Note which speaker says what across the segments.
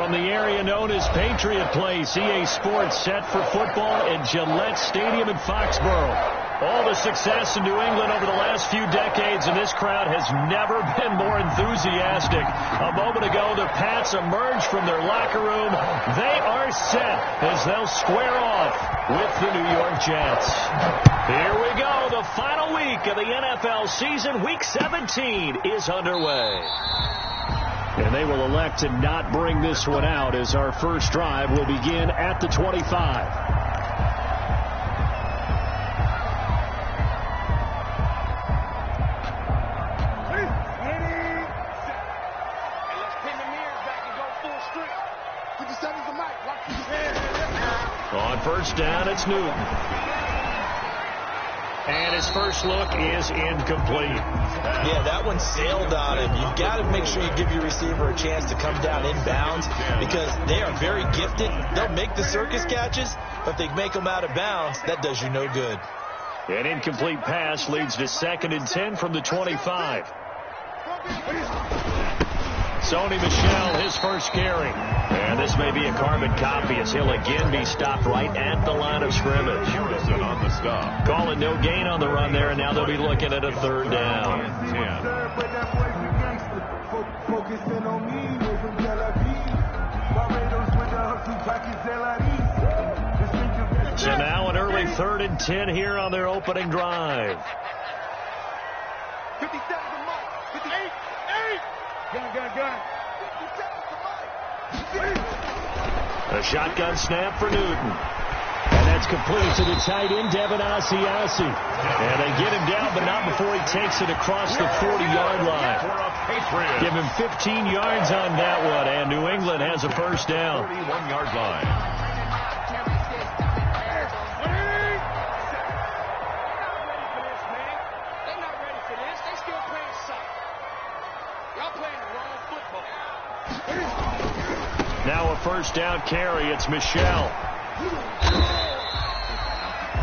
Speaker 1: From the area known as Patriot Place, EA Sports set for football at Gillette Stadium in Foxborough. All the success in New England over the last few decades, and this crowd has never been more enthusiastic. A moment ago, the Pats emerged from their locker room. They are set as they'll square off with the New York Jets. Here we go. The final week of the NFL season, Week 17, is underway. And they will elect to not bring this one out as our first drive will begin at the 25. On first down, it's Newton. And his first look is incomplete.
Speaker 2: Yeah, that one sailed on him. You've got to make sure you give your receiver a chance to come down inbounds because they are very gifted. They'll make the circus catches, but if they make them out of bounds, that does you no good.
Speaker 1: An incomplete pass leads to 2nd and 10 from the 25. Sony Michel, his first carry. And this may be a carbon copy as he'll again be stopped right at the line of scrimmage.
Speaker 3: On the stop.
Speaker 1: Calling no gain on the run there, and now they'll be looking at a 3rd down. So now an early 3rd and 10 here on their opening drive.
Speaker 4: 57 to Mike. 58. Gun.
Speaker 1: A shotgun snap for Newton. And that's complete to the tight end, Devin Asiasi. And they get him down, but not before he takes it across the 40-yard line. Give him 15 yards on that one, and New England has a first down.
Speaker 3: 41-yard line.
Speaker 1: Now a first down carry. It's Michel.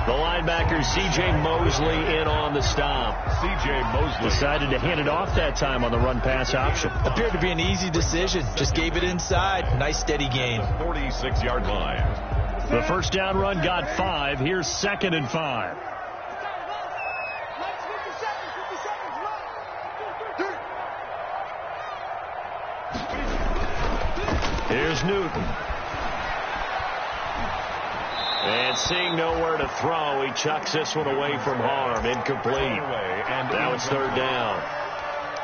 Speaker 1: The linebacker, C.J. Mosley, in on the stop.
Speaker 3: C.J. Mosley
Speaker 1: decided to hand it off that time on the run-pass option.
Speaker 2: Appeared to be an easy decision. Just gave it inside. Nice steady gain.
Speaker 3: 46-yard line.
Speaker 1: The first down run got 5. Here's 2nd and 5. Here's Newton. And seeing nowhere to throw, he chucks this one away from harm. Incomplete. And now it's 3rd down.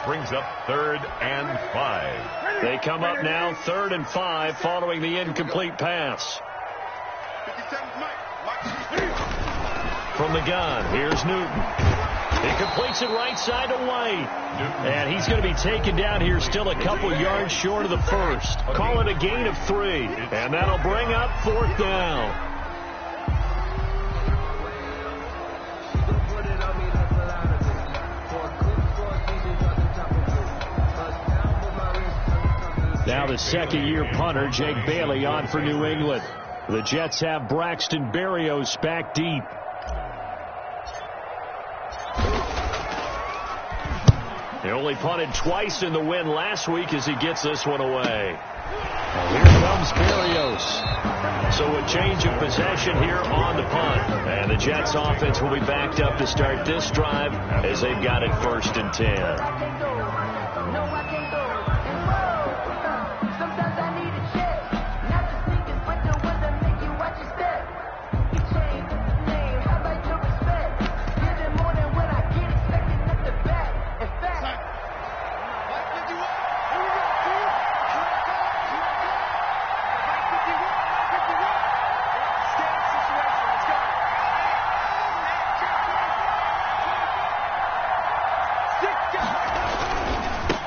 Speaker 3: Brings up 3rd and 5.
Speaker 1: They come up now 3rd and 5 following the incomplete pass. From the gun, here's Newton. He completes it right side to White. And he's going to be taken down here still a couple yards short of the first. Call it a gain of 3. And that'll bring up 4th down. Now the 2nd-year punter, Jake Bailey, on for New England. The Jets have Braxton Berrios back deep. He only punted twice in the win last week as he gets this one away. Here comes Berrios. So a change of possession here on the punt. And the Jets offense will be backed up to start this drive as they've got it 1st and 10.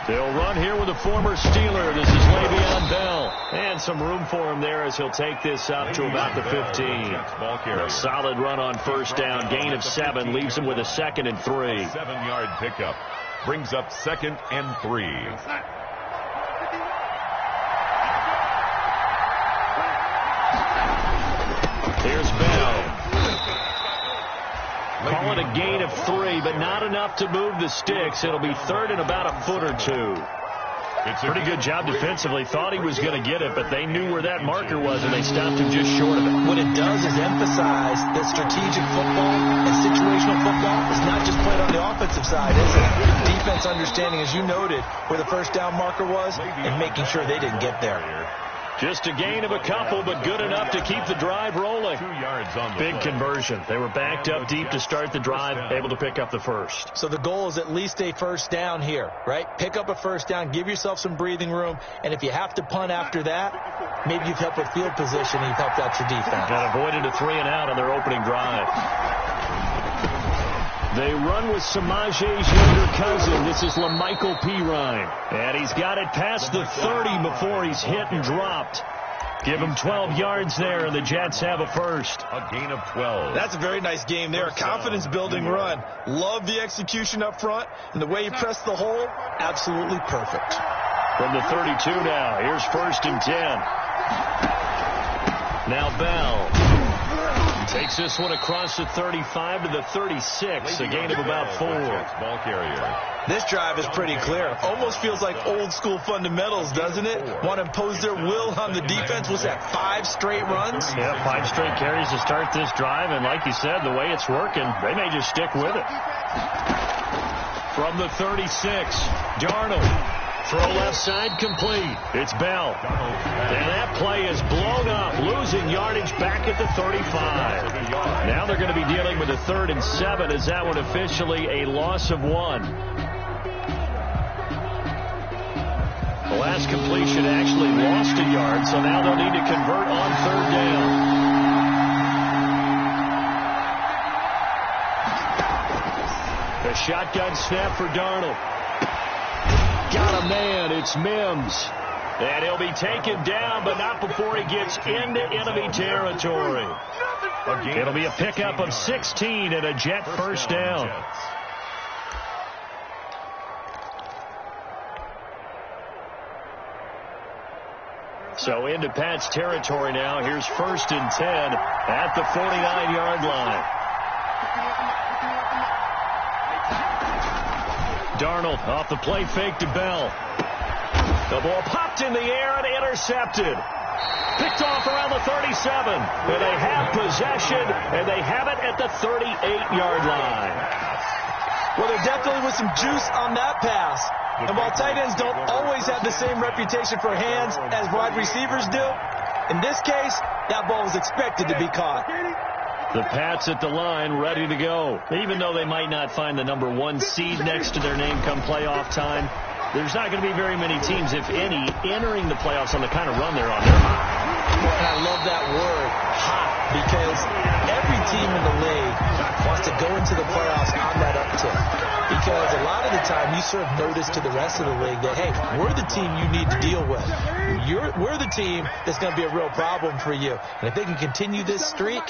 Speaker 1: They'll run here with a former Steeler. This is Le'Veon Bell. And some room for him there as he'll take this up to about the 15. A solid run on first down. Gain of 7 leaves him with a 2nd and 3.
Speaker 3: 7-yard pickup. Brings up 2nd and 3.
Speaker 1: Here's Bell. Call it a gain of 3, but not enough to move the sticks. It'll be 3rd and about a foot or 2. Pretty good job defensively. Thought he was going to get it, but they knew where that marker was, and they stopped him just short of it.
Speaker 2: What it does is emphasize that strategic football and situational football is not just played on the offensive side, is it? Defense understanding, as you noted, where the first down marker was and making sure they didn't get there.
Speaker 1: Just a gain of a couple, but good enough to keep the drive rolling.
Speaker 3: 2 yards on the
Speaker 1: Big
Speaker 3: play.
Speaker 1: conversion. They were backed up deep to start the drive, able to pick up the first.
Speaker 2: So the goal is at least a first down here, right? Pick up a first down, give yourself some breathing room, and if you have to punt after that, maybe you've helped with field position and you've helped out your defense.
Speaker 1: And avoided a 3 and out on their opening drive. They run with Samaje's younger cousin. This is LaMichael Pirine. And he's got it past the 30 before he's hit and dropped. Give him 12 yards there, and the Jets have a first.
Speaker 3: A gain of 12.
Speaker 2: That's a very nice game there. A confidence-building run. Love the execution up front, and the way he pressed the hole, absolutely perfect.
Speaker 1: From the 32 now, here's 1st and 10. Now Bell. Takes this one across the 35 to the 36, a gain of about 4.
Speaker 3: Ball carrier.
Speaker 2: This drive is pretty clear. Almost feels like old-school fundamentals, doesn't it? Want to impose their will on the defense. What's that, 5 straight runs?
Speaker 1: Yeah, 5 straight carries to start this drive, and like you said, the way it's working, they may just stick with it. From the 36, Darnold. Throw left side complete. It's Bell. And that play is blown up, losing yardage back at the 35. Now they're going to be dealing with a 3rd and 7. Is that one officially a loss of 1? The last completion actually lost a yard, so now they'll need to convert on 3rd down. The shotgun snap for Darnold. Got a man. It's Mims. And he'll be taken down, but not before he gets into enemy territory. It'll be a pickup of 16 and a Jet first down. So into Pat's territory now. Here's 1st and 10 at the 49-yard line. Darnold off the play fake to Bell. The ball popped in the air and intercepted. Picked off around the 37. And they have possession, and they have it at the 38-yard line.
Speaker 2: Well, there definitely was some juice on that pass. And while tight ends don't always have the same reputation for hands as wide receivers do, in this case, that ball was expected to be caught.
Speaker 1: The Pats at the line, ready to go. Even though they might not find the number 1 seed next to their name come playoff time, there's not going to be very many teams, if any, entering the playoffs on the kind of run they're on. They're hot.
Speaker 2: And I love that word, hot, because every team in the league wants to go into the playoffs on that uptick. Because a lot of the time you serve notice to the rest of the league that, hey, we're the team you need to deal with. We're the team that's going to be a real problem for you. And if they can continue this streak,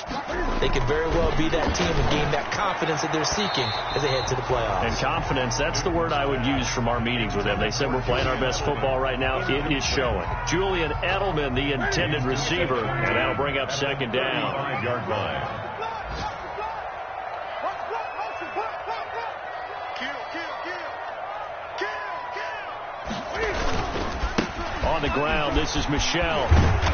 Speaker 2: they could very well be that team and gain that confidence that they're seeking as they head to the playoffs.
Speaker 1: And confidence, that's the word I would use from our meetings with them. They said we're playing our best football right now. It is showing. Julian Edelman, the intended receiver, and that'll bring up 2nd down.
Speaker 3: 5-yard line.
Speaker 1: On the ground, this is Michel.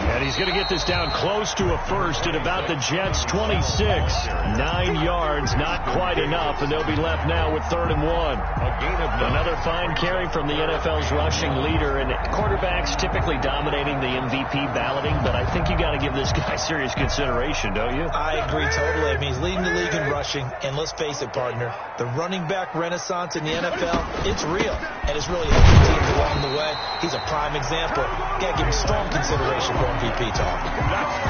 Speaker 1: And he's going to get this down close to a first at about the Jets' 26. 9 yards, not quite enough, and they'll be left now with 3rd and 1. Another fine carry from the NFL's rushing leader, and quarterbacks typically dominating the MVP balloting, but I think you got to give this guy serious consideration, don't you?
Speaker 2: I agree totally. I mean, he's leading the league in rushing, and let's face it, partner, the running back renaissance in the NFL, it's real, and it's really helping teams along the way. He's a prime example. Got to give him strong consideration for MVP talk.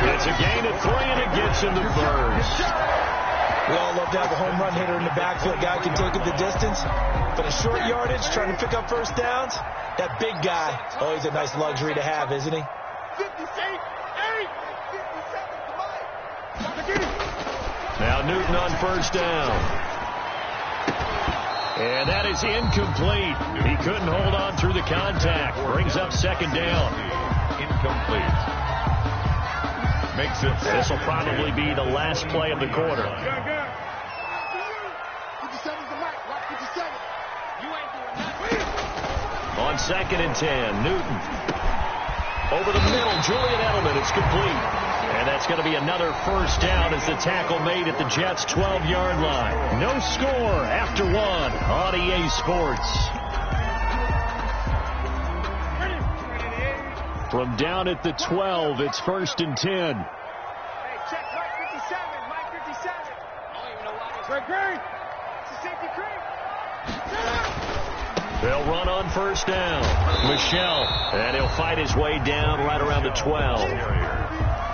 Speaker 1: It's a gain of 3, and it gets him the first.
Speaker 2: We all love to have a home run hitter in the backfield. Guy can take it the distance. But a short yardage, trying to pick up first downs, that big guy, always a nice luxury to have, isn't he?
Speaker 1: Now Newton on first down. And that is incomplete. He couldn't hold on through the contact. Brings up 2nd down.
Speaker 3: Incomplete. Makes it.
Speaker 1: This will probably be the last play of the quarter. On on 2nd and 10. Newton. Over the middle, Julian Edelman. It's complete. And that's going to be another first down as the tackle made at the Jets' 12-yard line. No score after 1 on EA Sports. From down at the 12, it's 1st and 10.
Speaker 4: Hey, check Mike 57. Mike 57. Greg. It's a safety creep.
Speaker 1: They'll run on first down. Michelle. And he'll fight his way down right around the 12.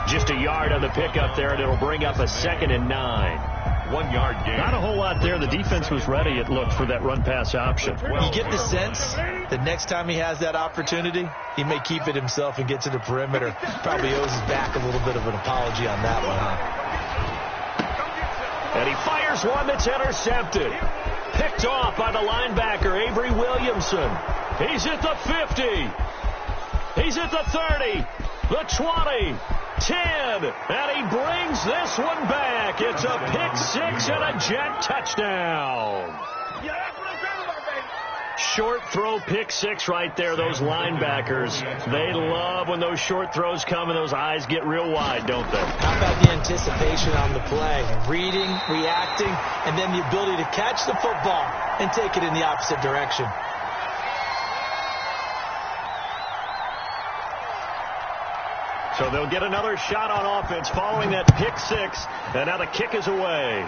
Speaker 1: Just a yard on the pickup there, and it'll bring up a 2nd and 9.
Speaker 3: 1 yard gain.
Speaker 1: Not a whole lot there. The defense was ready, it looked, for that run-pass option.
Speaker 2: You get the sense that next time he has that opportunity, he may keep it himself and get to the perimeter. Probably owes his back a little bit of an apology on that one, huh?
Speaker 1: And he fires one that's intercepted. Picked off by the linebacker, Avery Williamson. He's at the 50. He's at the 30. The 20. 10. And he brings this one back. It's a pick 6 and a Jet touchdown. Short throw, pick 6 right there. Those linebackers, they love when those short throws come and those eyes get real wide, don't they?
Speaker 2: How about the anticipation on the play? Reading, reacting, and then the ability to catch the football and take it in the opposite direction.
Speaker 1: So they'll get another shot on offense following that pick 6, and now the kick is away.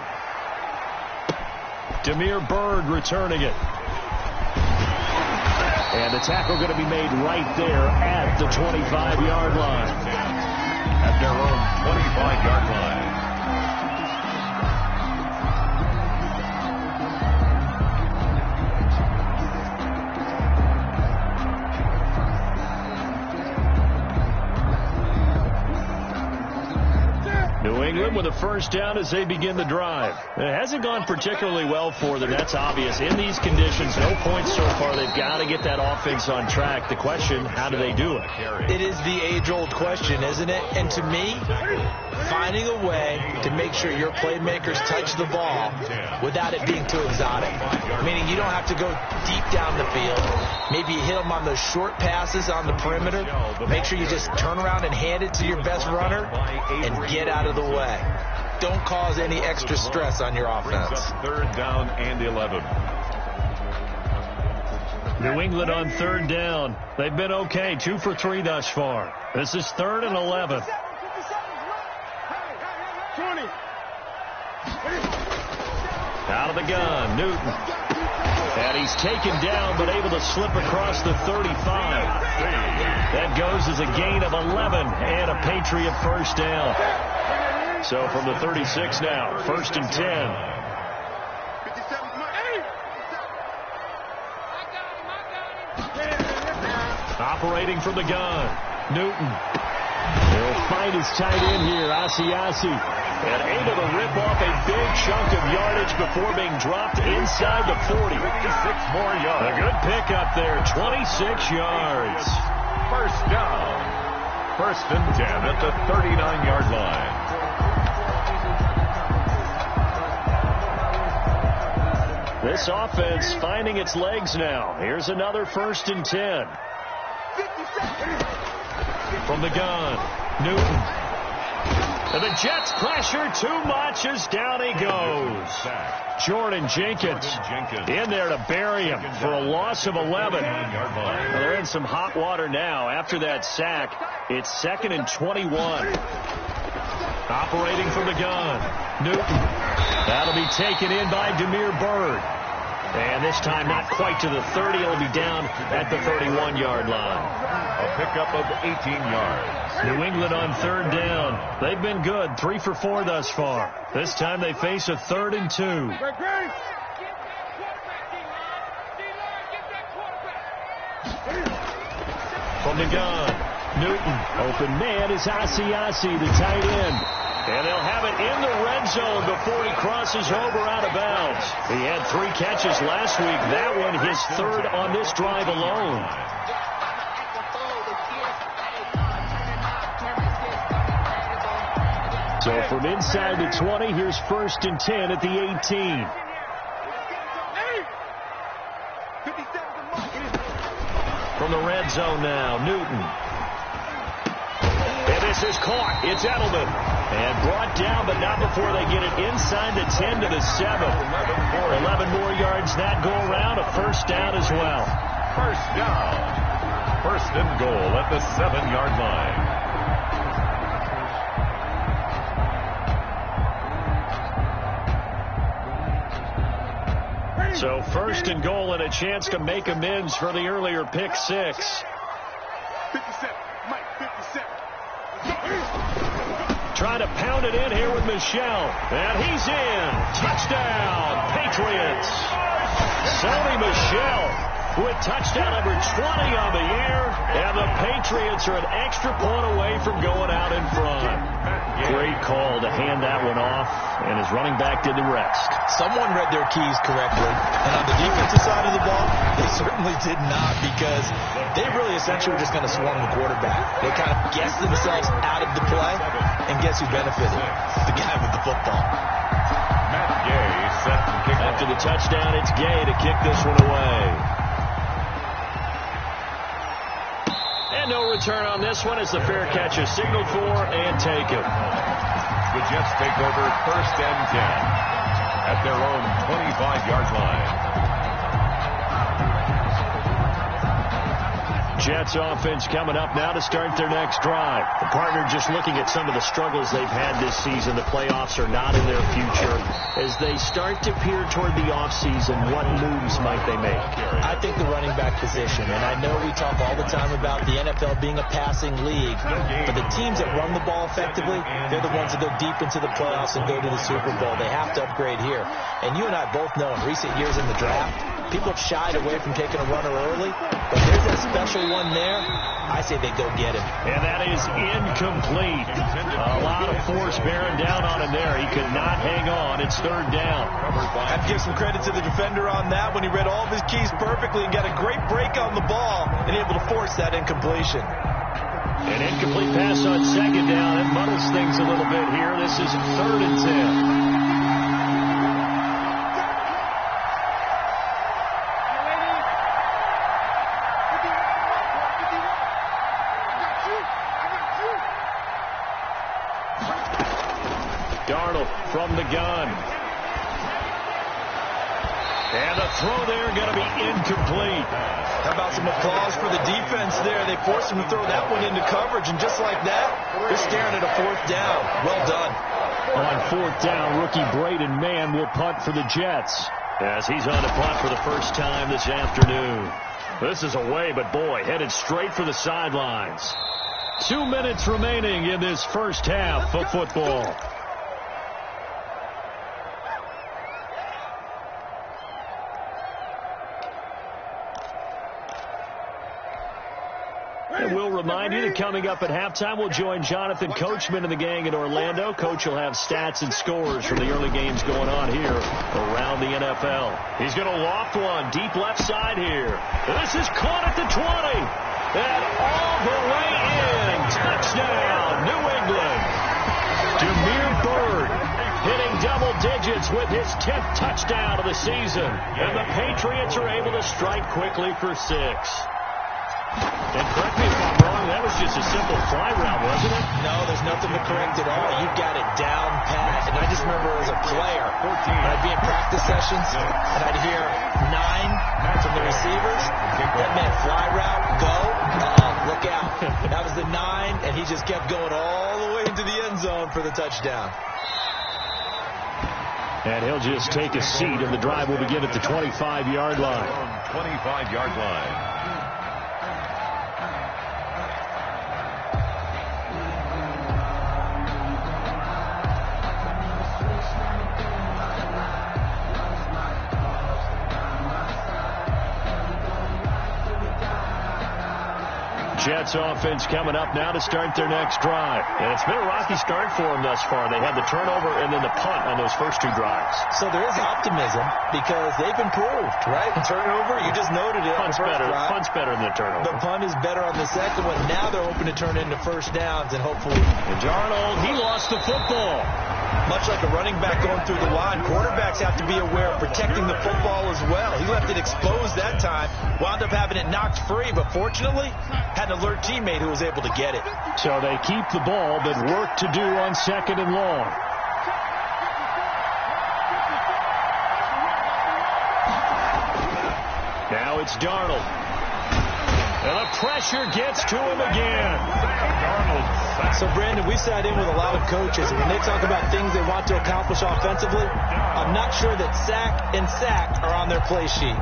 Speaker 1: Demir Bird returning it. And the tackle going to be made right there at the 25-yard line.
Speaker 3: At their own 25-yard line.
Speaker 1: New England with a first down as they begin the drive. It hasn't gone particularly well for them. That's obvious. In these conditions, no points so far. They've got to get that offense on track. The question, how do they do it?
Speaker 2: It is the age-old question, isn't it? And to me, finding a way to make sure your playmakers touch the ball without it being too exotic. Meaning you don't have to go deep down the field. Maybe you hit them on those short passes on the perimeter. Make sure you just turn around and hand it to your best runner and get out of the way. Don't cause any extra stress on your offense.
Speaker 3: 3rd down and 11.
Speaker 1: New England on 3rd down. They've been okay. 2 for 3 thus far. This is 3rd and 11.
Speaker 4: 20.
Speaker 1: Out of the gun, Newton. And he's taken down, but able to slip across the 35. That goes as a gain of 11 and a Patriot first down. So from the 36 now, 1st and 10. Operating from the gun, Newton. He'll find his tight end here, Asiasi. And able to rip off a big chunk of yardage before being dropped inside the 40.
Speaker 3: 56 more yards.
Speaker 1: A good pickup there, 26 yards.
Speaker 3: First down. 1st and 10 at the 39-yard line.
Speaker 1: This offense finding its legs now. Here's another 1st and 10. From the gun, Newton. And the Jets pressure too much as down he goes. Jordan Jenkins in there to bury him for a loss of 11. Well, they're in some hot water now. After that sack, it's 2nd and 21. Operating from the gun, Newton. That'll be taken in by Demir Bird. And this time not quite to the 30. It'll be down at the 31-yard line.
Speaker 3: A pickup of 18 yards.
Speaker 1: New England on 3rd down. They've been good, 3 for 4 thus far. This time they face a 3rd and 2. From the gun, Newton. Open man is Asiasi, the tight end. And they'll have it in the red zone before he crosses over out of bounds. He had 3 catches last week. That one his 3rd on this drive alone. So from inside the 20, here's 1st and 10 at the 18. from the red zone now. Newton. And this is caught. It's Edelman. And brought down, but not before they get it inside the 10 to the 7. 11 more yards that go around. A first down as well.
Speaker 3: First down. First and goal at the 7-yard line.
Speaker 1: So first and goal and a chance to make amends for the earlier pick 6.
Speaker 4: 57. Mike, 57.
Speaker 1: Trying to pound it in here with Michel. And he's in. Touchdown, Patriots. Sony Michel with touchdown number 20 on the year. And the Patriots are an extra point away from going out in front. Great call to hand that one off. And his running back did the rest.
Speaker 2: Someone read their keys correctly. And on the defensive side of the ball, they certainly did not, because they really essentially were just going to swarm the quarterback. They kind of guessed themselves out of the play, and guess who benefited? The guy with the football.
Speaker 3: Matt Gay set to kick
Speaker 1: After the touchdown, it's Gay to kick this one away. And no return on this one as the fair catch is signaled for and taken.
Speaker 3: The Jets take over first and 10 at their own 25-yard line.
Speaker 1: Jets offense coming up now to start their next drive. The partner just looking at some of the struggles they've had this season. The playoffs are not in their future. As they start to peer toward the offseason, what moves might they make?
Speaker 2: I think the running back position, and I know we talk all the time about the NFL being a passing league, but the teams that run the ball effectively, they're the ones that go deep into the playoffs and go to the Super Bowl. They have to upgrade here. And you and I both know in recent years in the draft, people have shied away from taking a runner early, but there's that special one there. I say they go get him.
Speaker 1: And that is incomplete. A lot of force bearing down on him there. He could not hang on. It's third down.
Speaker 2: I have to give some credit to the defender on that when he read all of his keys perfectly and got a great break on the ball and able to force that incompletion.
Speaker 1: An incomplete pass on second down. It muddles things a little bit here. This is third and 10. From the gun. And the throw there going to be incomplete.
Speaker 2: How about some applause for the defense there? They forced him to throw that one into coverage, and just like that, they're staring at a fourth down. Well done.
Speaker 1: On fourth down, rookie Braden Mann will punt for the Jets as he's on to punt for the first time this afternoon. This is away, but boy, headed straight for the sidelines. 2 minutes remaining in this first half of football. And we'll remind you that coming up at halftime, we'll join Jonathan Coachman and the gang in Orlando. Coach will have stats and scores from the early games going on here around the NFL. He's going to loft one deep left side here. This is caught at the 20. And all the way in. Touchdown, New England. Damiere Byrd hitting double digits with his 10th touchdown of the season. And the Patriots are able to strike quickly for 6. And correct me if I'm wrong, that was just a simple fly route, wasn't it?
Speaker 2: No, there's nothing to correct at all. You got it down pat. And I just remember as a player, I'd be in practice sessions, and I'd hear 9 from the receivers. That meant fly route, go, look out. That was the 9, and he just kept going all the way into the end zone for the touchdown.
Speaker 1: And he'll just take a seat, and the drive will begin at the 25-yard line.
Speaker 3: 25-yard line.
Speaker 1: Jets offense coming up now to start their next drive. And it's been a rocky start for them thus far. They had the turnover and then the punt on those first 2 drives.
Speaker 2: So there is optimism because they've improved, right? Turnover, you just noted it.
Speaker 1: Punt's better. Punt's better than the turnover.
Speaker 2: The punt is better on the second one. Now they're hoping to turn into first downs and hopefully.
Speaker 1: And Darnold, he lost the football.
Speaker 2: Much like a running back going through the line, quarterbacks have to be aware of protecting the football as well. He left it exposed that time, wound up having it knocked free, but fortunately had an alert teammate who was able to get it.
Speaker 1: So they keep the ball, but work to do on 2nd and long. Now it's Darnold. And the pressure gets to him again.
Speaker 2: So, Brandon, we sat in with a lot of coaches, and when they talk about things they want to accomplish offensively, I'm not sure that sack and sack are on their play sheet.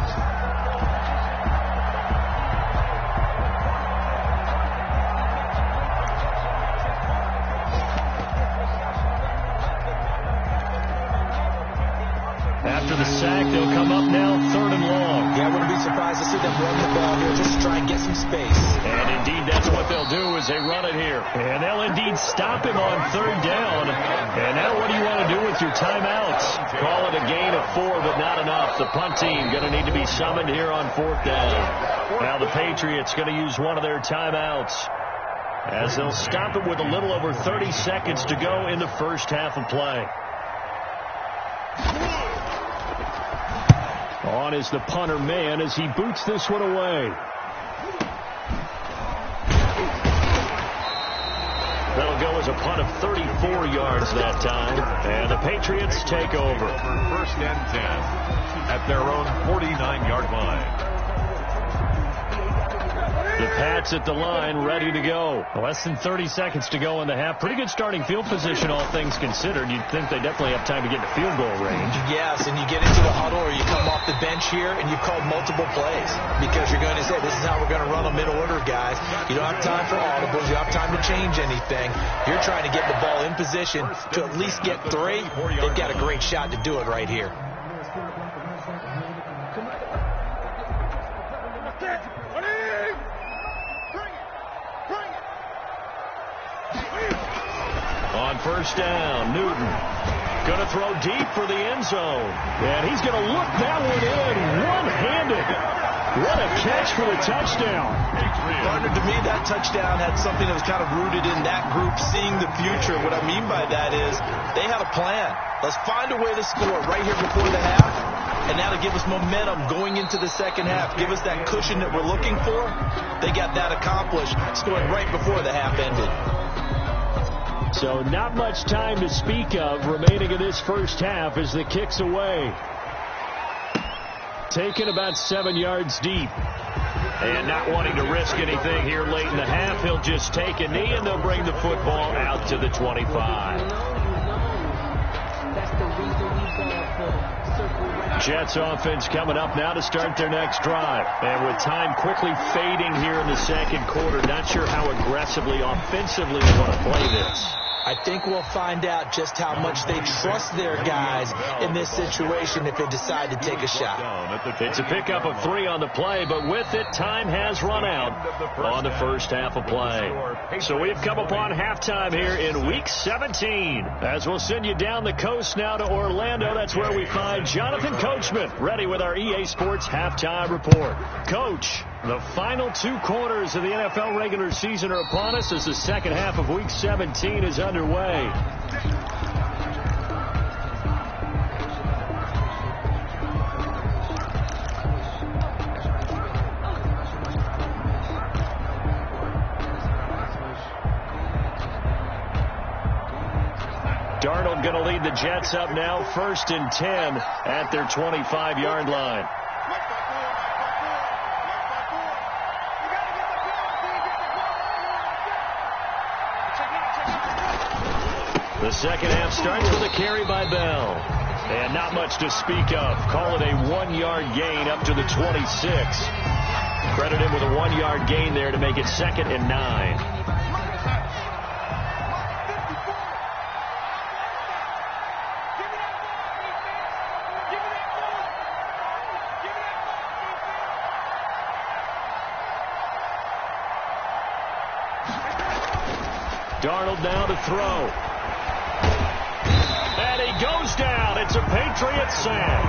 Speaker 1: After the sack, they'll come up now 3rd and long.
Speaker 2: Yeah, I wouldn't be surprised to see them run the ball here just to try and get some space.
Speaker 1: And indeed, that's what they'll do as they run it here. And they'll indeed stop him on 3rd down. And now what do you want to do with your timeouts? Call it a gain of 4, but not enough. The punt team going to need to be summoned here on 4th down. Now the Patriots going to use one of their timeouts, as they'll stop it with a little over 30 seconds to go in the first half of play. On is the punter man as he boots this one away. That'll go as a punt of 34 yards that time. And the Patriots take over.
Speaker 3: 1st and 10 at their own 49-yard line.
Speaker 1: The Pats at the line, ready to go. Less than 30 seconds to go in the half. Pretty good starting field position, all things considered. You'd think they definitely have time to get to field goal range.
Speaker 2: Yes, and you get into the huddle or you come off the bench here and you've called multiple plays because you're going to say, this is how we're going to run a middle order, guys. You don't have time for audibles. You don't have time to change anything. You're trying to get the ball in position to at least get 3. They've got a great shot to do it right here.
Speaker 1: On 1st down, Newton going to throw deep for the end zone. And he's going to look that one in one-handed. What a catch for the touchdown.
Speaker 2: Partner, to me, that touchdown had something that was kind of rooted in that group seeing the future. What I mean by that is they had a plan. Let's find a way to score right here before the half. And that'll give us momentum going into the second half. Give us that cushion that we're looking for. They got that accomplished, scoring right before the half ended.
Speaker 1: So not much time to speak of remaining in this first half as the kick's away. Taken about 7 yards deep. And not wanting to risk anything here late in the half, he'll just take a knee and they'll bring the football out to the 25. Jets offense coming up now to start their next drive. And with time quickly fading here in the second quarter, not sure how aggressively, offensively they want to play this.
Speaker 2: I think we'll find out just how much they trust their guys in this situation if they decide to take a shot.
Speaker 1: It's a pickup of 3 on the play, but with it, time has run out on the first half of play. So we've come upon halftime here in Week 17. As we'll send you down the coast now to Orlando, that's where we find Jonathan Coachman, ready with our EA Sports halftime report. Coach, the final 2 quarters of the NFL regular season are upon us as the second half of Week 17 is underway. Darnold going to lead the Jets up now, 1st and 10 at their 25-yard line. The second half starts with a carry by Bell. And not much to speak of. Call it a 1-yard gain up to the 26. Credit him with a 1-yard gain there to make it 2nd and 9. Darnold now to throw. And he goes down. It's a Patriot sack.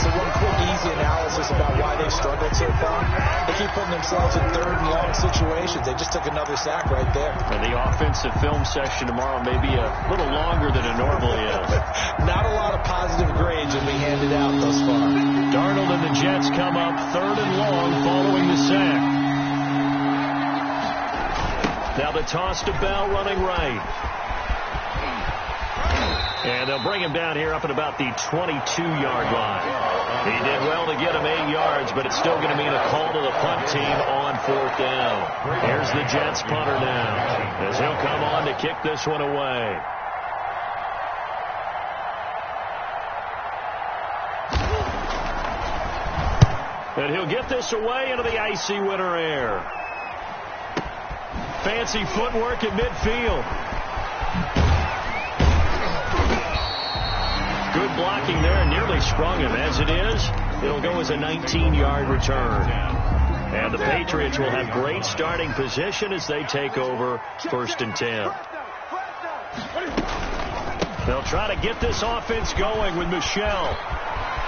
Speaker 2: So one quick, easy analysis about why they've struggled so far. They keep putting themselves in third and long situations. They just took another sack right there.
Speaker 1: And the offensive film section tomorrow may be a little longer than it normally is.
Speaker 2: Not a lot of positive grades will be handed out thus far.
Speaker 1: Darnold and the Jets come up third and long following the sack. Now the toss to Bell running right. And they'll bring him down here up at about the 22-yard line. He did well to get him 8 yards, but it's still going to mean a call to the punt team on 4th down. Here's the Jets punter now, as he'll come on to kick this one away. And he'll get this away into the icy winter air. Fancy footwork at midfield. Good blocking there, nearly sprung him. As it is, it'll go as a 19-yard return. And the Patriots will have great starting position as they take over 1st and 10. They'll try to get this offense going with Michel.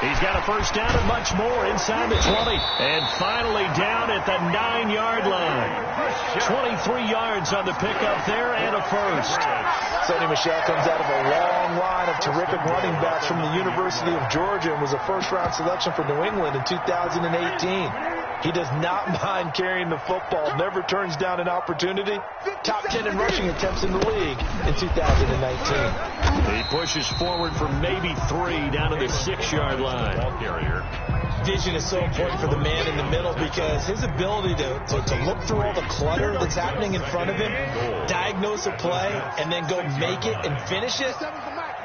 Speaker 1: He's got a first down and much more inside the 20. And finally down at the 9-yard line. 23 yards on the pickup there and a first.
Speaker 2: Sonny Michel comes out of a long line of terrific running backs from the University of Georgia and was a first-round selection for New England in 2018. He does not mind carrying the football, never turns down an opportunity. Top 10 in rushing attempts in the league in 2019.
Speaker 1: He pushes forward for maybe 3 down to the 6-yard line.
Speaker 2: Vision is so important for the man in the middle because his ability to look through all the clutter that's happening in front of him, diagnose a play, and then go make it and finish it,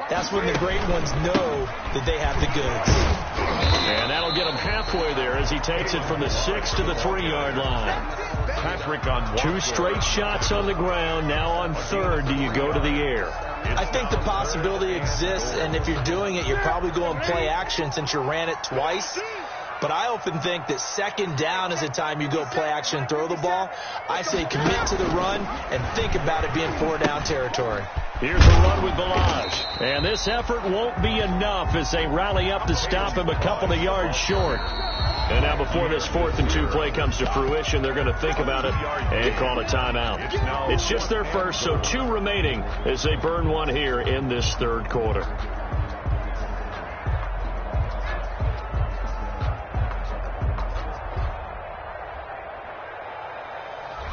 Speaker 2: that's when the great ones know that they have the goods.
Speaker 1: And that'll get him halfway there as he takes it from the 6 to the 3-yard line.
Speaker 3: Patrick on
Speaker 1: 2 straight shots on the ground. Now on 3rd, do you go to the air?
Speaker 2: I think the possibility exists, and if you're doing it, you're probably going play action since you ran it twice. But I often think that 2nd down is the time you go play action and throw the ball. I say commit to the run and think about it being 4-down territory.
Speaker 1: Here's a run with Balaj. And this effort won't be enough as they rally up to stop him a couple of yards short. And now before this 4th and 2 play comes to fruition, they're going to think about it and call a timeout. It's just their first, so 2 remaining as they burn one here in this 3rd quarter.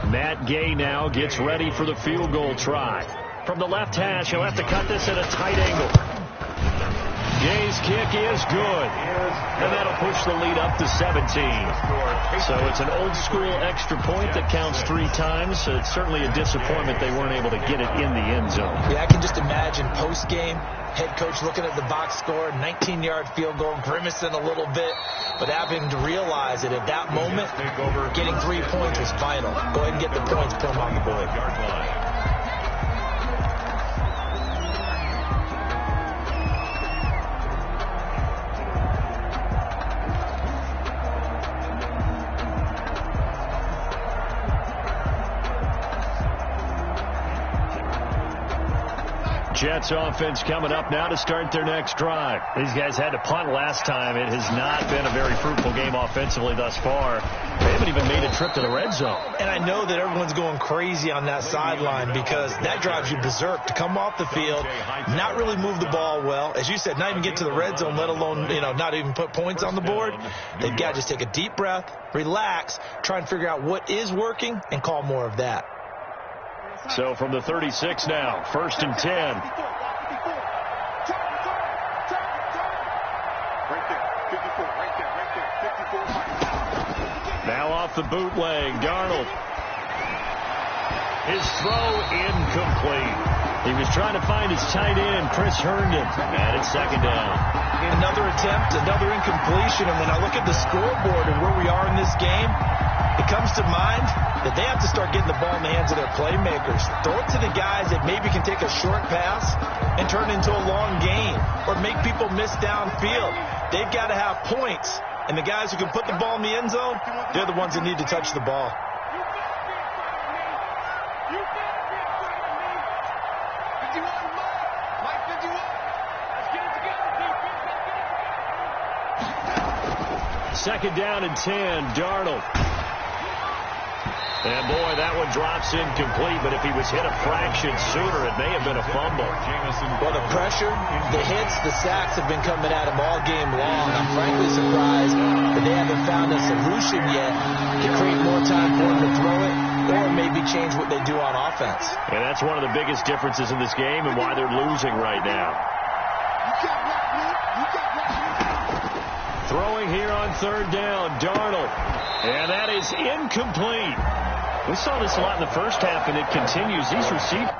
Speaker 1: Matt Gay now gets ready for the field goal try. From the left hash, he'll have to cut this at a tight angle. Gay's kick is good. And that'll push the lead up to 17. So it's an old-school extra point that counts 3 times. So it's certainly a disappointment they weren't able to get it in the end zone.
Speaker 2: Yeah, I can just imagine post-game, head coach looking at the box score, 19-yard field goal, grimacing a little bit, but having to realize that at that moment, getting 3 points was vital. Go ahead and get the points, put them on the board.
Speaker 1: Jets offense coming up now to start their next drive. These guys had to punt last time. It has not been a very fruitful game offensively thus far. They haven't even made a trip to the red zone.
Speaker 2: And I know that everyone's going crazy on that sideline because that drives you berserk to come off the field, not really move the ball well. As you said, not even get to the red zone, let alone, not even put points on the board. They've got to just take a deep breath, relax, try and figure out what is working, and call more of that.
Speaker 1: So from the 36 now, 1st and 10. Now off the bootleg, Darnold. His throw incomplete. He was trying to find his tight end, Chris Herndon, and it's 2nd down.
Speaker 2: Another attempt, another incompletion, and when I look at the scoreboard and where we are in this game, it comes to mind that they have to start getting the ball in the hands of their playmakers. Throw it to the guys that maybe can take a short pass and turn it into a long gain or make people miss downfield. They've got to have points, and the guys who can put the ball in the end zone, they're the ones that need to touch the ball.
Speaker 1: second down and 10. Darnold. And, boy, that one drops incomplete, but if he was hit a fraction sooner, it may have been a fumble.
Speaker 2: Well, the pressure, the hits, the sacks have been coming at him all game long. I'm frankly surprised that they haven't found a solution yet to create more time for him to throw it or maybe change what they do on offense.
Speaker 1: And that's one of the biggest differences in this game and why they're losing right now. Throwing here on third down, Darnold. And that is incomplete. We saw this a lot in the first half, and it continues. These receivers.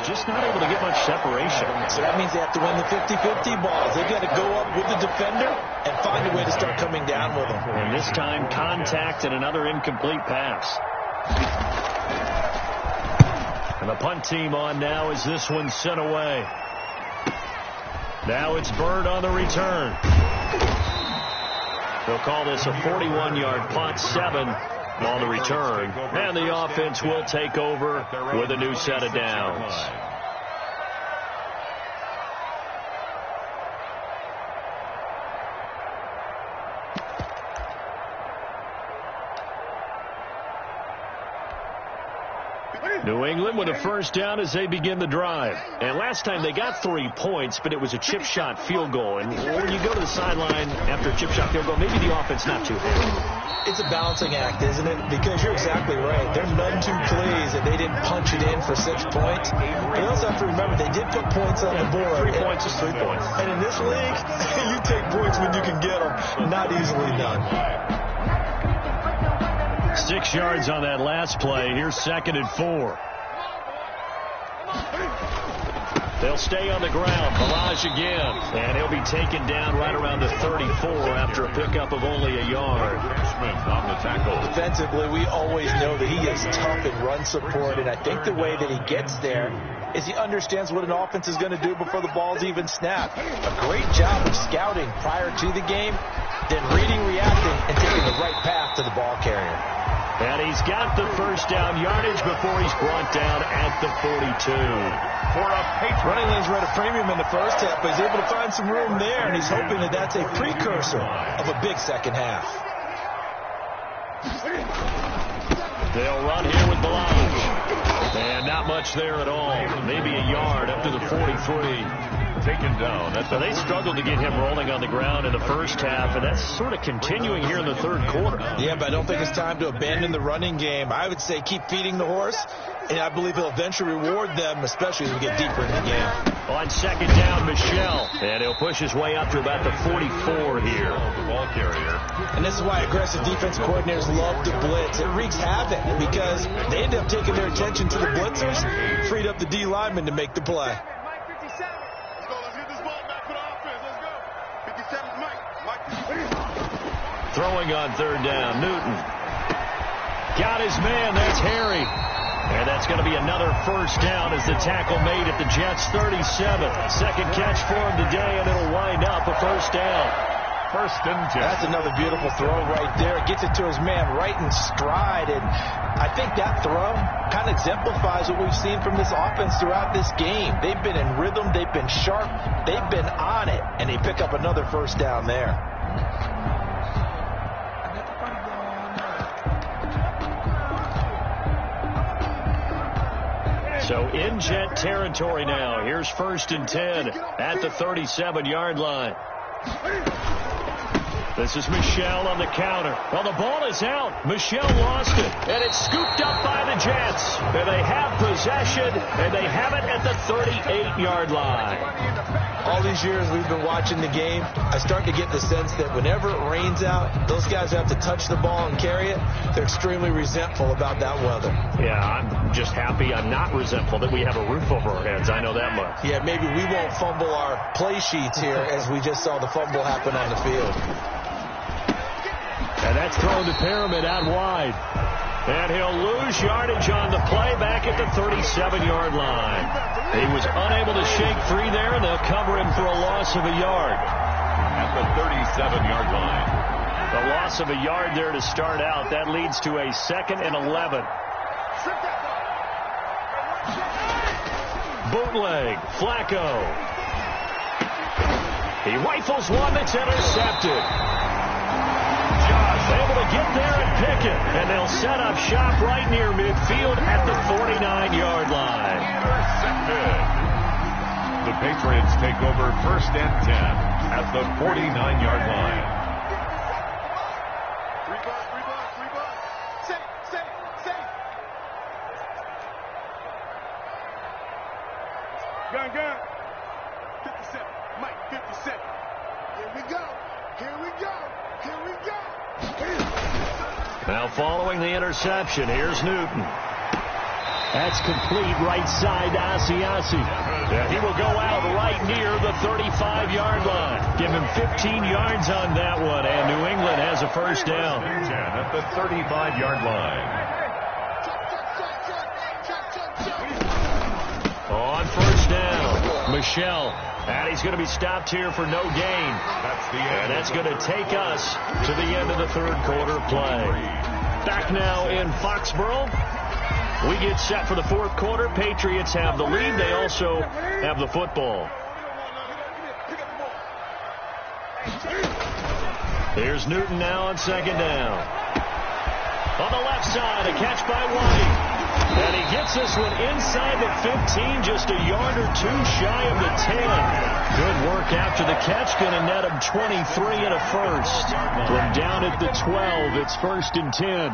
Speaker 1: Just not able to get much separation.
Speaker 2: So that means they have to win the 50-50 balls. They've got to go up with the defender and find a way to start coming down with them.
Speaker 1: And this time, contact and another incomplete pass. And the punt team on now as this one's sent away. Now it's Bird on the return. They'll call this a 41-yard punt, 7 on the return. And the offense will take over with a new set of downs. New England with a first down as they begin the drive. And last time they got 3 points, but it was a chip shot field goal. And when you go to the sideline after a chip shot field goal, maybe the offense not too happy.
Speaker 2: It's a balancing act, isn't it? Because you're exactly right. They're none too pleased that they didn't punch it in for 6 points. But you also have to remember they did put points on the board.
Speaker 1: 3 points is 3 points.
Speaker 2: And in this league, you take points when you can get them. Not easily done.
Speaker 1: 6 yards on that last play. Here's 2nd and 4. They'll stay on the ground. Barrage again. And he'll be taken down right around the 34 after a pickup of only a yard.
Speaker 3: Smith on the tackle.
Speaker 2: Defensively, we always know that he is tough in run support, and I think the way that he gets there is he understands what an offense is going to do before the ball's even snapped. A great job of scouting prior to the game, then reading, reacting, and taking the right path to the ball carrier.
Speaker 1: And he's got the first down yardage before he's brought down at the 42.
Speaker 2: For a running lanes were at a premium in the first half, but he's able to find some room there, and he's hoping that that's a precursor of a big second half.
Speaker 1: They'll run here with Barrage. And not much there at all. Maybe a yard up to the 43.
Speaker 3: Taken down.
Speaker 1: So they struggled to get him rolling on the ground in the first half, and that's sort of continuing here in the third quarter.
Speaker 2: Yeah, but I don't think it's time to abandon the running game. I would say keep feeding the horse, and I believe he'll eventually reward them, especially as we get deeper into the game.
Speaker 1: On second down, Michel. And he'll push his way up to about the 44 here.
Speaker 3: The ball carrier.
Speaker 2: And this is why aggressive defense coordinators love to blitz. It wreaks havoc because they end up taking their attention to the blitzers, freed up the D lineman to make the play.
Speaker 1: Throwing on third down, Newton. Got his man, that's Harry. And that's going to be another first down as the tackle made at the Jets' 37. Second catch for him today, and it'll wind up a first down.
Speaker 3: First and 10.
Speaker 2: That's another beautiful throw right there. Gets it to his man right in stride. And I think that throw kind of exemplifies what we've seen from this offense throughout this game. They've been in rhythm. They've been sharp. They've been on it. And they pick up another first down there.
Speaker 1: So in Jet territory now. Here's 1st and 10 at the 37-yard line. This is Michel on the counter. Well, the ball is out. Michel lost it. And it's scooped up by the Jets. And they have possession, and they have it at the 38-yard line.
Speaker 2: All these years we've been watching the game, I start to get the sense that whenever it rains out, those guys have to touch the ball and carry it. They're extremely resentful about that weather.
Speaker 1: Yeah, I'm just happy I'm not resentful that we have a roof over our heads. I know that much.
Speaker 2: Yeah, maybe we won't fumble our play sheets here as we just saw the fumble happen on the field.
Speaker 1: And that's thrown to Pyramid out wide. And he'll lose yardage on the play back at the 37-yard line. He was unable to shake free there, and they'll cover him for a loss of a yard.
Speaker 3: At the 37-yard line.
Speaker 1: The loss of a yard there to start out. That leads to a 2nd and 11. Bootleg. Flacco. He rifles one that's intercepted. Josh able to get there and pick it. And they'll set up shop right near midfield at the 49-yard line.
Speaker 3: Intercepted. The Patriots take over 1st and 10 at the 49-yard line.
Speaker 4: Gun. 57. Mike, 57. Here we go.
Speaker 1: Now following the interception, here's Newton. That's complete right side to Asiasi. Yeah, he will go out right near the 35-yard line. Give him 15 yards on that one, and New England has a first down.
Speaker 3: 10 at the 35-yard line.
Speaker 1: On first down, Michelle. And he's going to be stopped here for no gain.
Speaker 3: That's the end.
Speaker 1: And that's going to take us to the end of the 3rd quarter play. Back now in Foxborough. We get set for the 4th quarter. Patriots have the lead. They also have the football. Here's Newton now on 2nd down. On the left side, a catch by White. And he gets this one inside the 15, just a yard or two shy of the 10. Good work after the catch. Going to net him 23 and a first. From down at the 12, it's 1st and 10.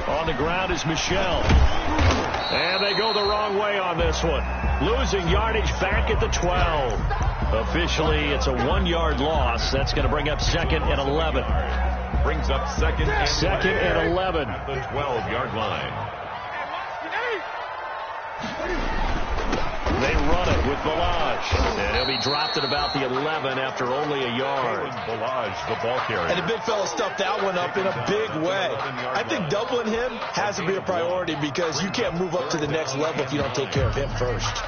Speaker 1: On the ground is Michelle. And they go the wrong way on this one. Losing yardage back at the 12. Officially, it's a 1-yard loss. That's going to bring up 2nd and 11.
Speaker 3: Brings up 2nd
Speaker 1: and 11.
Speaker 3: At the 12-yard line.
Speaker 1: They run it with Balaj. And he'll be dropped at about the 11 after only a yard.
Speaker 3: Balaj, the ball carrier.
Speaker 2: And the big fella stuffed that one up in a big way. I think doubling him has to be a priority because you can't move up to the next level if you don't take care of him first.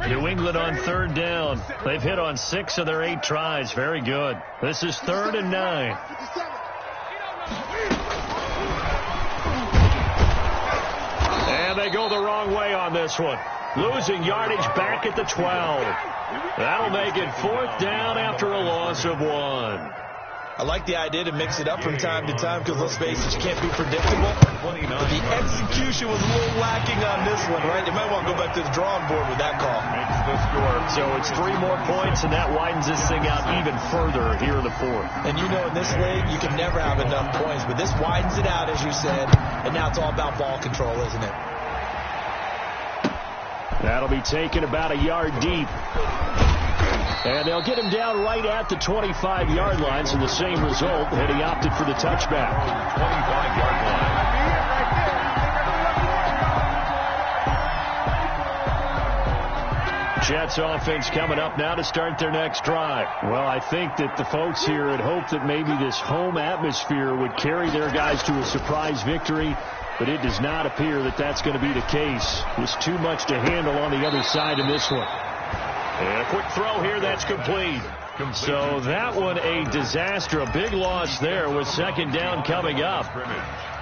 Speaker 1: New England on 3rd down. They've hit on 6 of their 8 tries. Very good. This is 3rd and 9. And they go the wrong way on this one. Losing yardage back at the 12. That'll make it 4th down after a loss of 1.
Speaker 2: I like the idea to mix it up from time to time because, let's face it, you can't be predictable. But the execution was a little lacking on this one, right? They might want to go back to the drawing board with that call.
Speaker 3: Makes the score.
Speaker 1: So it's 3 more points, and that widens this thing out even further here in the 4th.
Speaker 2: And you know in this league, you can never have enough points. But this widens it out, as you said. And now it's all about ball control, isn't it?
Speaker 1: That'll be taken about a yard deep. And they'll get him down right at the 25-yard line, so the same result, and he opted for the touchback.
Speaker 3: 25-yard line.
Speaker 1: Jets offense coming up now to start their next drive. Well, I think that the folks here had hoped that maybe this home atmosphere would carry their guys to a surprise victory, but it does not appear that that's going to be the case. There's too much to handle on the other side in this one. And a quick throw here, that's complete. So that one a disaster. A big loss there with 2nd down coming up.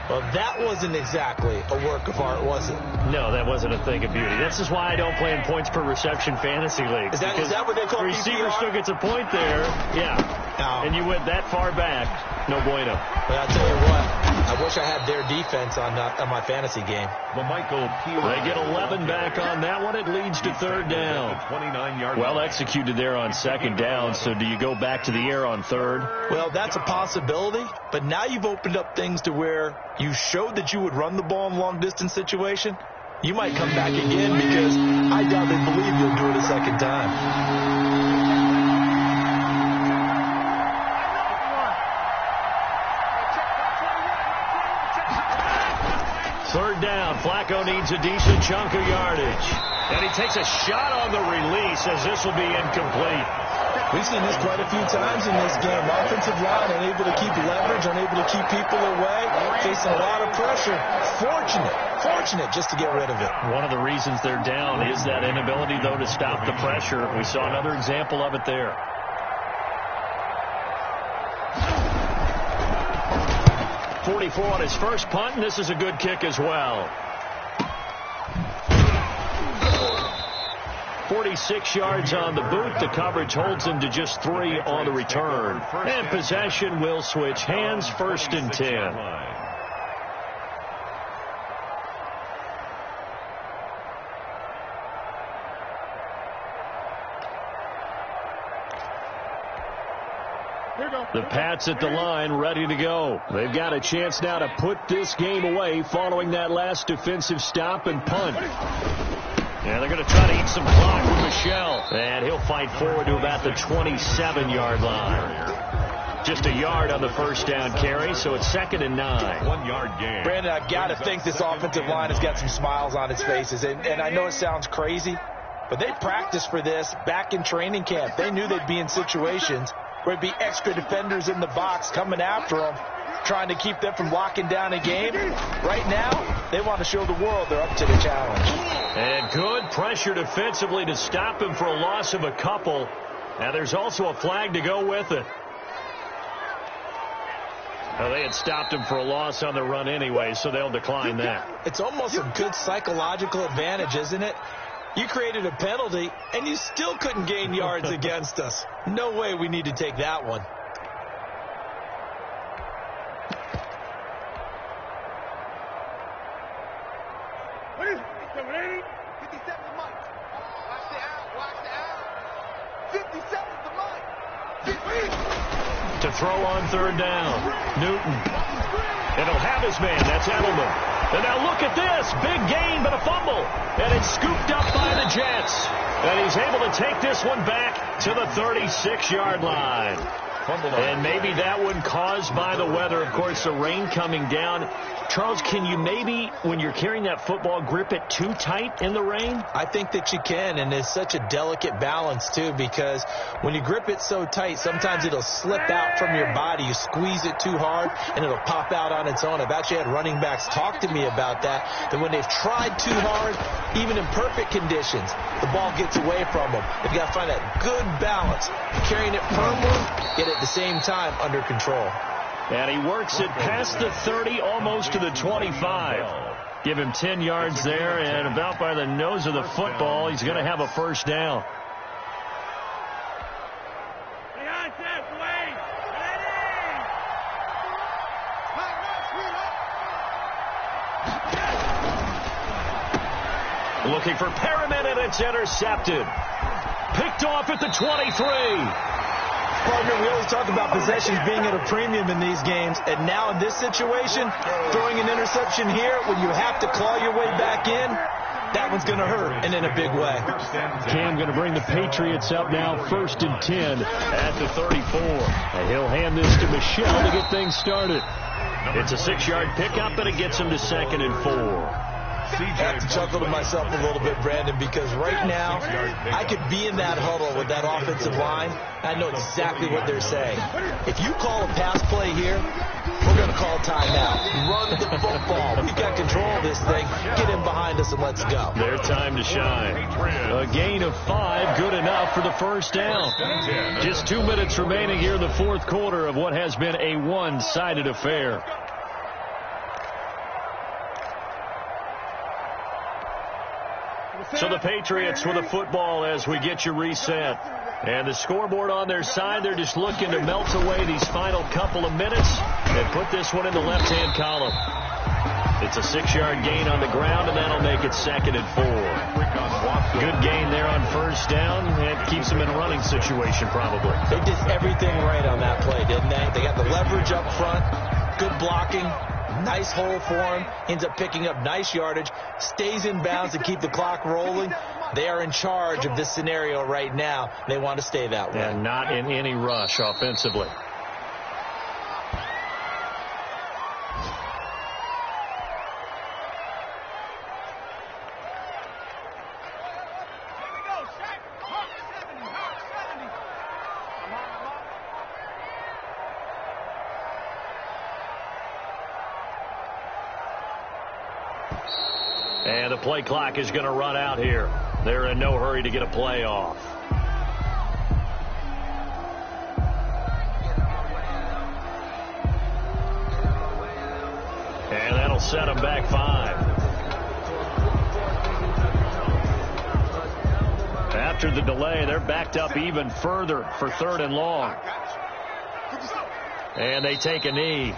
Speaker 2: Well, that wasn't exactly a work of art, was it?
Speaker 1: No, that wasn't a thing of beauty. This is why I don't play in points per reception fantasy leagues.
Speaker 2: Is that what they call
Speaker 1: the receiver
Speaker 2: PPR?
Speaker 1: still gets a point there. Yeah.
Speaker 2: No.
Speaker 1: And you went that far back. No bueno.
Speaker 2: But I'll tell you what, I wish I had their defense on my fantasy game.
Speaker 1: They get 11 back on that one. It leads to 3rd down.
Speaker 3: 29-yard
Speaker 1: Well executed there on 2nd down. So do you go back to the air on 3rd?
Speaker 2: Well, that's a possibility. But now you've opened up things to where you showed that you would run the ball in long-distance situation. You might come back again because I doubt they believe you'll do it a 2nd time.
Speaker 1: Third down. Flacco needs a decent chunk of yardage. And he takes a shot on the release as this will be incomplete.
Speaker 2: We've seen this quite a few times in this game. Offensive line unable to keep leverage, unable to keep people away, facing a lot of pressure. Fortunate just to get rid of it.
Speaker 1: One of the reasons they're down is that inability, though, to stop the pressure. We saw another example of it there. .44 on his first punt, and this is a good kick as well. 46 yards on the boot. The coverage holds him to just 3 on the return. And possession will switch hands, 1st and 10. The Pats at the line, ready to go. They've got a chance now to put this game away following that last defensive stop and punt. Yeah, they're going to try to eat some clock with Michelle. And he'll fight forward to about the 27-yard line. Just a yard on the first down carry, so it's 2nd and 9.
Speaker 3: 1-yard gain.
Speaker 2: Brandon, I've got to think this offensive line has got some smiles on its faces. And I know it sounds crazy, but they practiced for this back in training camp. They knew they'd be in situations where it'd be extra defenders in the box coming after them, trying to keep them from locking down a game. Right now, they want to show the world they're up to the challenge.
Speaker 1: And good pressure defensively to stop him for a loss of a couple. Now there's also a flag to go with it. Well, they had stopped him for a loss on the run anyway, so they'll decline that.
Speaker 2: It's almost a good psychological advantage, isn't it? You created a penalty, and you still couldn't gain yards against us. No way we need to take that one.
Speaker 1: To throw on 3rd down, Newton. And he'll have his man. That's Edelman. And now look at this. Big gain, but a fumble. And it's scooped up by the Jets. And he's able to take this one back to the 36-yard line. And maybe that one caused by the weather. Of course, the rain coming down. Charles, can you maybe, when you're carrying that football, grip it too tight in the rain?
Speaker 2: I think that you can, and it's such a delicate balance, too, because when you grip it so tight, sometimes it'll slip out from your body. You squeeze it too hard, and it'll pop out on its own. I've actually had running backs talk to me about that when they've tried too hard, even in perfect conditions, the ball gets away from them. They've got to find that good balance, carrying it firmly, yet at the same time under control.
Speaker 1: And he works it past the 30, almost to the 25. Give him 10 yards there, and about by the nose of the football, he's going to have a 1st down. Looking for Perriman, and it's intercepted. Picked off at the 23.
Speaker 2: Partner, we always talk about possessions being at a premium in these games, and now in this situation, throwing an interception here when you have to claw your way back in, that one's going to hurt, and in a big way.
Speaker 1: Cam going to bring the Patriots up now, 1st and 10 at the 34. And he'll hand this to Michelle to get things started. It's a 6-yard pickup, and it gets him to 2nd and 4.
Speaker 2: I have to chuckle to myself a little bit, Brandon, because right now I could be in that huddle with that offensive line. I know exactly what they're saying. If you call a pass play here, we're going to call timeout. Run the football. We've got control of this thing. Get in behind us and let's go.
Speaker 1: Their time to shine. A gain of 5, good enough for the 1st down. Just 2 minutes remaining here in the 4th quarter of what has been a one-sided affair. So the Patriots with the football as we get you reset. And the scoreboard on their side, they're just looking to melt away these final couple of minutes and put this one in the left-hand column. It's a 6-yard gain on the ground, and that'll make it 2nd and 4. Good gain there on 1st down, and keeps them in a running situation probably.
Speaker 2: They did everything right on that play, didn't they? They got the leverage up front, good blocking. Nice hole for him. Ends up picking up nice yardage. Stays in bounds to keep the clock rolling. They are in charge of this scenario right now. They want to stay that way.
Speaker 1: And not in any rush offensively. And the play clock is going to run out here. They're in no hurry to get a play off. And that'll set them back 5. After the delay, they're backed up even further for 3rd and long. And they take a knee.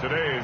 Speaker 3: Today's